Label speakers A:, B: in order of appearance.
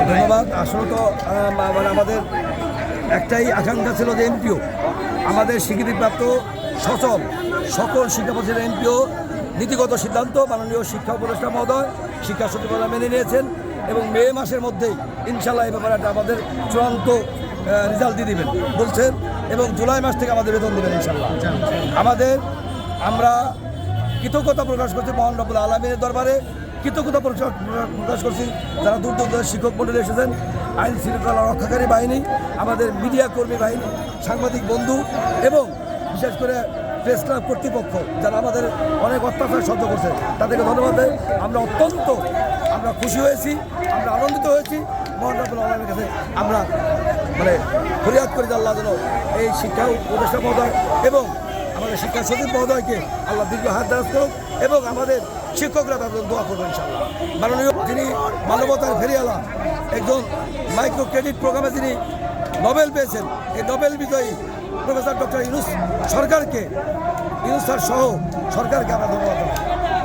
A: ধন্যবাদ। আসলে তো মানে আমাদের একটাই আকাঙ্ক্ষা ছিল যে এমপিও আমাদের স্বীকৃতিপ্রাপ্ত সচল সকল শিক্ষা প্রতিষ্ঠানের এমপিও নীতিগত সিদ্ধান্ত মাননীয় শিক্ষা উপদেষ্টা মহোদয় শিক্ষা সচিবালয় মেনে নিয়েছেন এবং মে মাসের মধ্যেই ইনশাল্লাহ এই ব্যাপারে আমাদের চূড়ান্ত রেজাল্ট দিয়ে দেবেন বলছেন এবং জুলাই মাস থেকে আমাদের বেতন দেবেন ইনশাল্লাহ। আমরা কৃতজ্ঞতা প্রকাশ করছি মহান রব্বুল আলামিনের দরবারে, কৃতজ্ঞতা প্রকাশ করছি যারা দূর দূর শিক্ষক মণ্ডলী এসেছেন, আইন শৃঙ্খলা রক্ষাকারী বাহিনী, আমাদের মিডিয়া কর্মী বাহিনী, সাংবাদিক বন্ধু এবং বিশেষ করে প্রেস ক্লাব কর্তৃপক্ষ যারা আমাদের অনেক অত্যাচার সহ্য করছে তাদেরকে ধন্যবাদ দেয়। আমরা খুশি হয়েছি, আমরা আনন্দিত হয়েছি। মহান রব্বুল আলামিনের কাছে আমরা মানে ফরিয়াদ করি যে আল্লাহ যেন এই শিক্ষা উপদেষ্টা মহোদয় এবং আমাদের শিক্ষা সচিব মহোদয়কে আল্লাহ দীর্ঘ হাত দারাজ করুক এবং আমাদের শিক্ষকরা তাদের দোয়া করবেন ইনশাআল্লাহ। মাননীয় যিনি মানবতার ফেরিওয়ালা একজন মাইক্রো ক্রেডিট প্রোগ্রামে যিনি নোবেল পেয়েছেন, এই নোবেল বিজয়ী প্রফেসর ডক্টর ইউনূস স্যার সহ সরকারকে আমরা ধন্যবাদ জানাই।